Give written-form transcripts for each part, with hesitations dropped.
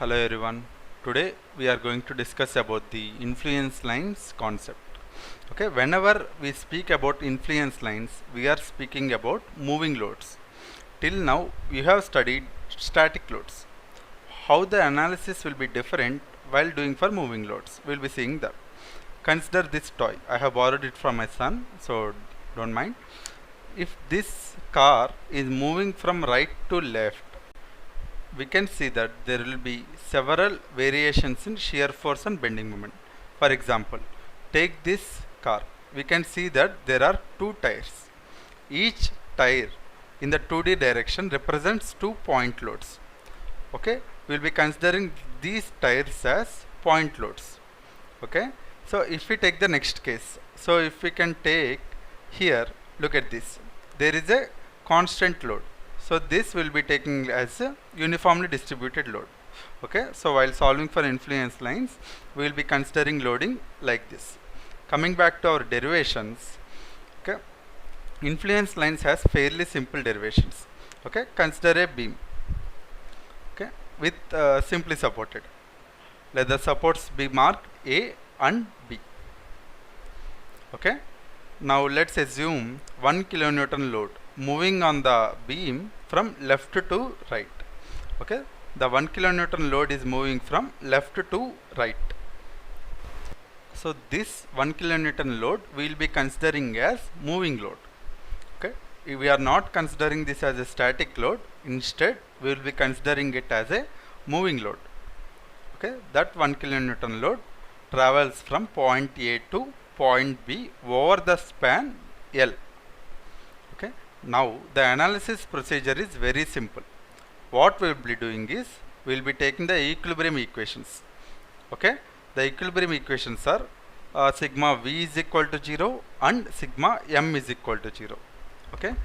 Hello everyone. Today we are going to discuss about the influence lines concept. Okay, whenever we speak about influence lines, we are speaking about moving loads. Till now we have studied static loads. How the analysis will be different while doing for moving loads. We'll be seeing that. Consider this toy. I have borrowed it from my son, so don't mind. If this car is moving from right to left, we can see that there will be several variations in shear force and bending moment. For example, take this car. We can see that there are two tires. Each tire in the 2D direction represents 2 point loads. Okay, we will be considering these tires as point loads. Okay, so if we take the next case, so if we can take here, look at this, there is a constant load. So this will be taken as a uniformly distributed load. Okay, so while solving for influence lines, we will be considering loading like this. Coming back to our derivations, okay, influence lines has fairly simple derivations. Okay, consider a beam, okay, with simply supported. Let the supports be marked A and B. Okay, now let's assume 1 kilonewton load moving on the beam from left to right. Okay, the 1 kilonewton load is moving from left to right. So this 1 kilonewton load we will be considering as moving load. Okay, we are not considering this as a static load. Instead, we will be considering it as a moving load. Okay, that 1 kilonewton load travels from point A to point B over the span L. Okay, now the analysis procedure is very simple. What we will be doing is we will be taking the equilibrium equations. Okay, the equilibrium equations are sigma V is equal to 0 and sigma M is equal to 0. Okay,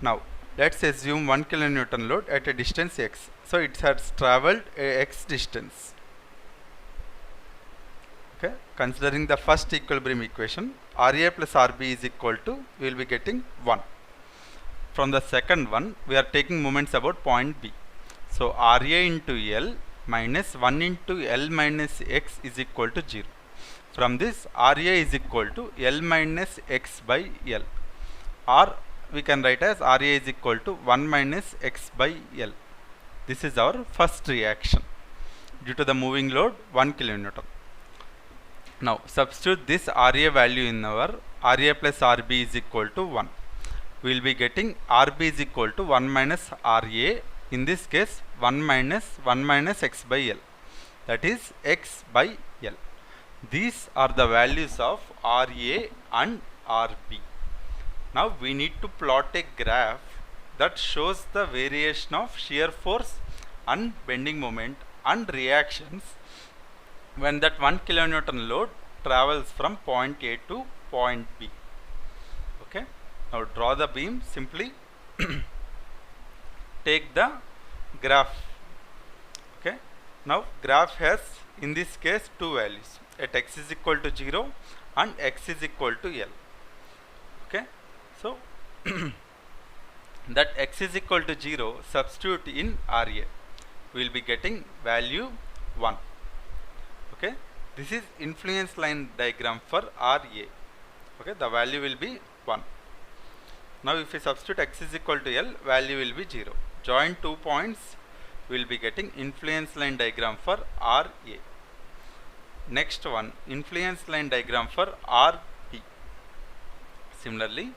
now let's assume 1 kilonewton load at a distance x. So it has traveled a x distance. Okay, considering the first equilibrium equation, RA plus RB is equal to, we will be getting 1. From the second one, we are taking moments about point B. So RA into L minus 1 into L minus x is equal to 0. From this, RA is equal to L minus x by L. Or we can write as RA is equal to 1 minus x by L. This is our first reaction due to the moving load 1 kilonewton. Now substitute this RA value in our RA plus RB is equal to 1. We will be getting RB is equal to 1 minus RA, in this case 1 minus x by L, that is x by L. These are the values of RA and RB. Now we need to plot a graph that shows the variation of shear force and bending moment and reactions when that 1 kilonewton load travels from point A to point B. Okay, now draw the beam. Simply take the graph. Okay, now graph has in this case two values, at x is equal to 0 and x is equal to L. Okay, so that x is equal to 0, substitute in RA, we will be getting value 1. Okay, this is influence line diagram for RA. Okay, the value will be 1. Now if we substitute x is equal to L, value will be 0. Join 2 points, we will be getting influence line diagram for RA. Next one, influence line diagram for RB. Similarly,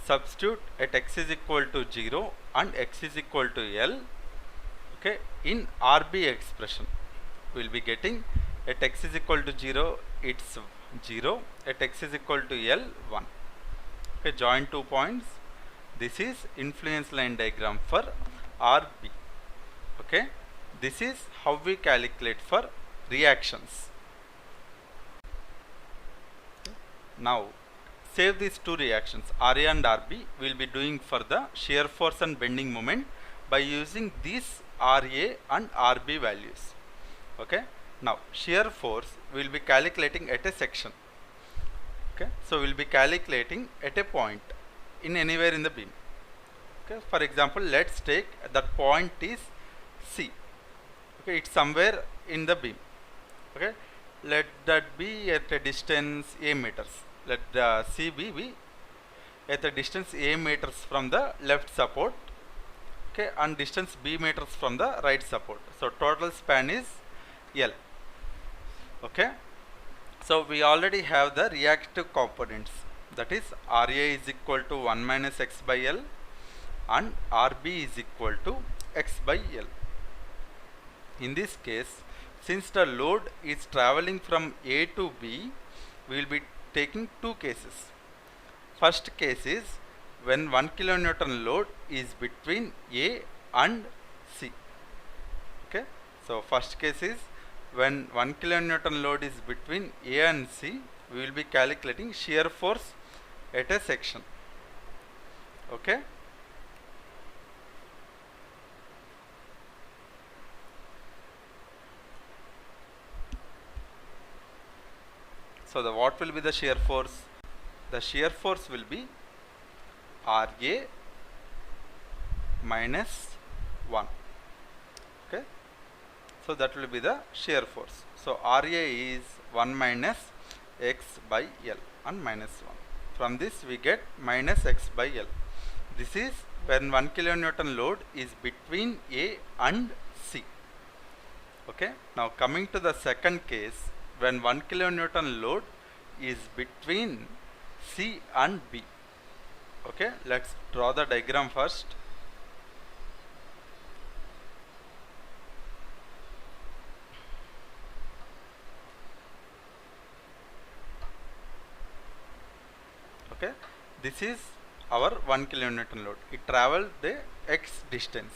substitute at x is equal to 0 and x is equal to L. Okay, in RB expression, we will be getting at x is equal to 0, it's 0, at x is equal to L, 1. Okay, join 2 points. This is influence line diagram for RB. Okay, this is how we calculate for reactions. Now save these two reactions, RA and RB. We will be doing for the shear force and bending moment by using these RA and RB values. Okay, now shear force we will be calculating at a section. Okay, so we will be calculating at a point in anywhere in the beam. Okay, for example, let's take that point is C. Okay, it's somewhere in the beam. Okay, let that be at a distance a meters. Let the C be at a distance a meters from the left support. Okay, and distance b meters from the right support. So total span is L. Okay, so we already have the reactive components, that is Ra is equal to 1 minus x by L and Rb is equal to x by L. In this case, since the load is traveling from A to B, we will be taking two cases. First case is when 1 kilonewton load is between A and C. Okay, so first case is when 1 kilonewton load is between A and C, we will be calculating shear force at a section. Okay, so what will be the shear force? The shear force will be Ra minus 1. Okay, so that will be the shear force. So Ra is 1 minus x by L and minus 1. From this we get minus x by L. This is when 1 kilonewton load is between A and C. Okay, now coming to the second case, when 1 kilonewton load is between C and B. Okay, let's draw the diagram first. Okay, this is our 1 kilonewton load. It traveled the x distance.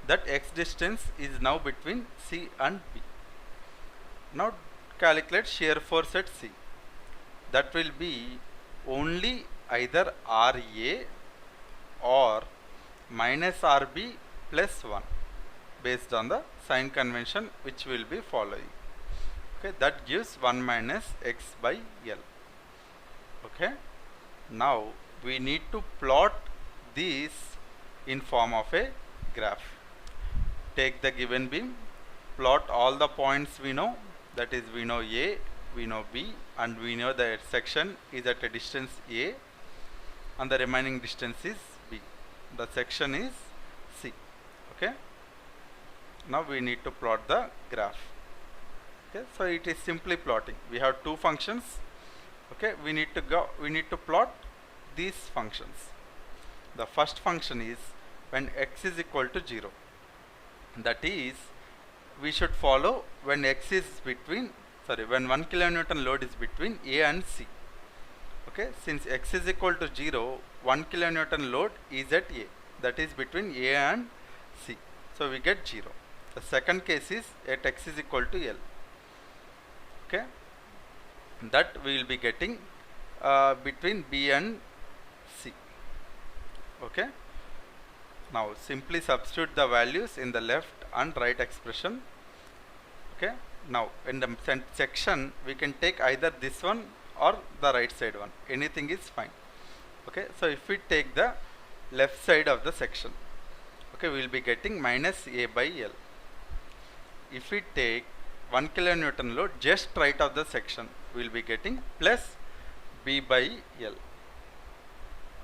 That x distance is now between C and B. Now calculate shear force at C. That will be only either Ra or minus Rb plus 1 based on the sign convention which we will be following. Okay, that gives 1 minus x by L. Okay, now we need to plot these in form of a graph. Take the given beam, plot all the points we know, that is we know A, we know B, and we know that section is at a distance A and the remaining distance is B. The section is C. Okay, now we need to plot the graph. Okay, so it is simply plotting. We have two functions. Okay, we need to plot these functions. The first function is when x is equal to 0. That is, we should follow when x is between, when 1 kilonewton load is between A and C. Okay, since x is equal to 0, 1 kilonewton load is at A, that is between A and C. So we get 0. The second case is at x is equal to L. Okay, that we will be getting between B and C. Okay, now simply substitute the values in the left and right expression. Okay, now in the section we can take either this one or the right side one, anything is fine. Okay, so if we take the left side of the section, okay, we will be getting minus A by L. If we take 1 kilonewton load just right of the section, we will be getting plus B by L.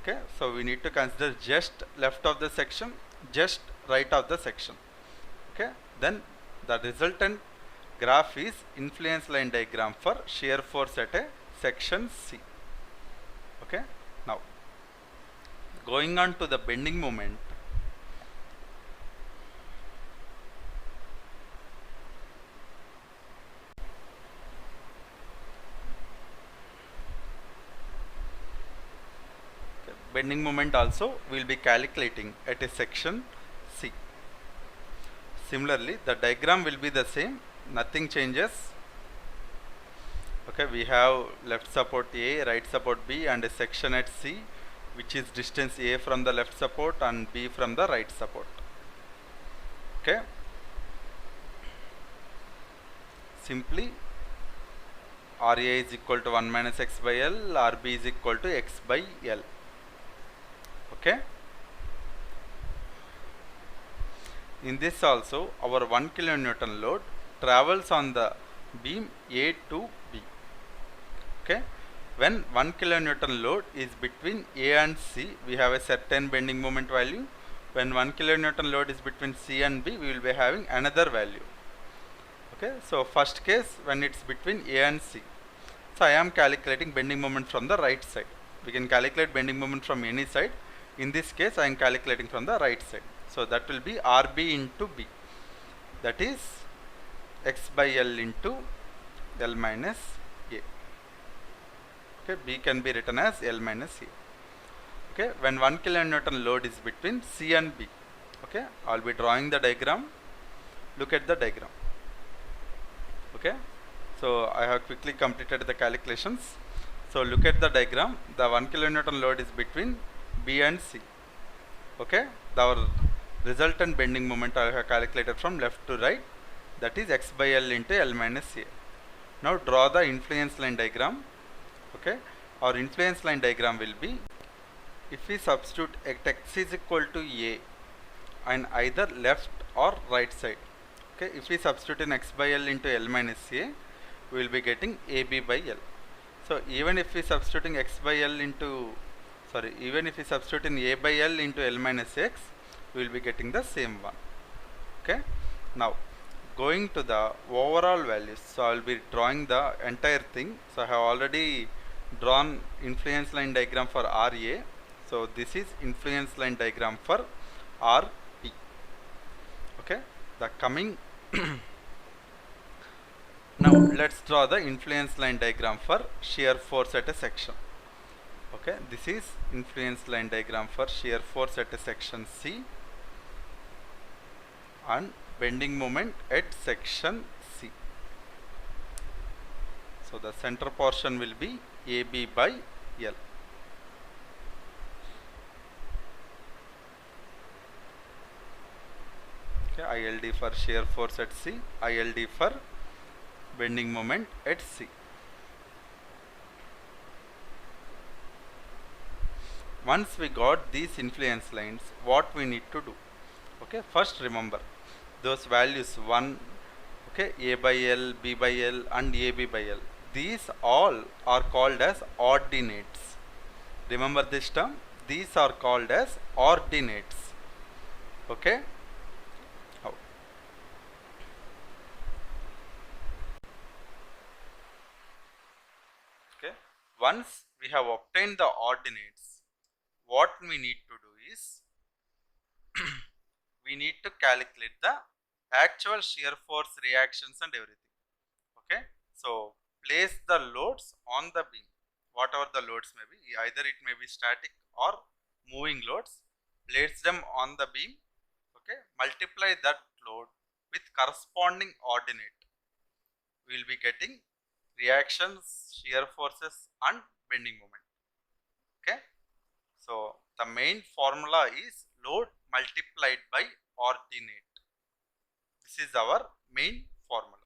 Okay, so we need to consider just left of the section, just right of the section. Okay, then the resultant graph is influence line diagram for shear force at a section C. Okay, now going on to the bending moment. Bending moment also we will be calculating at a section C. Similarly, the diagram will be the same, nothing changes. Okay, we have left support A, right support B, and a section at C, which is distance A from the left support and B from the right support. Okay, simply Ra is equal to 1 minus x by L, Rb is equal to x by L. Okay, in this also our 1 kilonewton load travels on the beam A to B. Okay, when 1 kilonewton load is between A and C, we have a certain bending moment value. When 1 kilonewton load is between C and B, we will be having another value. Okay, so first case when it's between A and C, so I am calculating bending moment from the right side. We can calculate bending moment from any side. In this case, I am calculating from the right side. So that will be RB into B. That is X by L into L minus A. Okay, B can be written as L minus A. Okay, when 1 kilonewton load is between C and B. Okay, I'll be drawing the diagram. Look at the diagram. Okay, so I have quickly completed the calculations. So look at the diagram. The 1 kilonewton load is between B and C. Okay, our resultant bending moment I have calculated from left to right, that is X by L into L minus A. Now draw the influence line diagram. Okay, our influence line diagram will be, if we substitute X is equal to A on either left or right side. Okay, if we substitute in X by L into L minus A, we will be getting AB by L. So even if we substituting X by L into, even if we substitute in A by L into L minus X, we will be getting the same one. Okay, now going to the overall values, so I will be drawing the entire thing. So I have already drawn influence line diagram for RA. So this is influence line diagram for RP. Okay, the coming now let's draw the influence line diagram for shear force at a section. Okay, this is influence line diagram for shear force at a section C and bending moment at section C. So the center portion will be AB by L. Okay, ILD for shear force at C, ILD for bending moment at C. Once we got these influence lines, what we need to do? Okay, first remember those values 1, okay, A by L, B by L and AB by L. These all are called as ordinates. Remember this term? These are called as ordinates. Okay. Okay. Once we have obtained the ordinates, what we need to do is we need to calculate the actual shear force reactions and everything. Okay, so place the loads on the beam, whatever the loads may be, either it may be static or moving loads. Place them on the beam. Okay, multiply that load with corresponding ordinate. We will be getting reactions, shear forces and bending moment. Okay, so the main formula is load multiplied by ordinate. This is our main formula.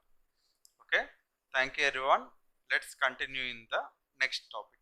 Okay, thank you everyone. Let's continue in the next topic.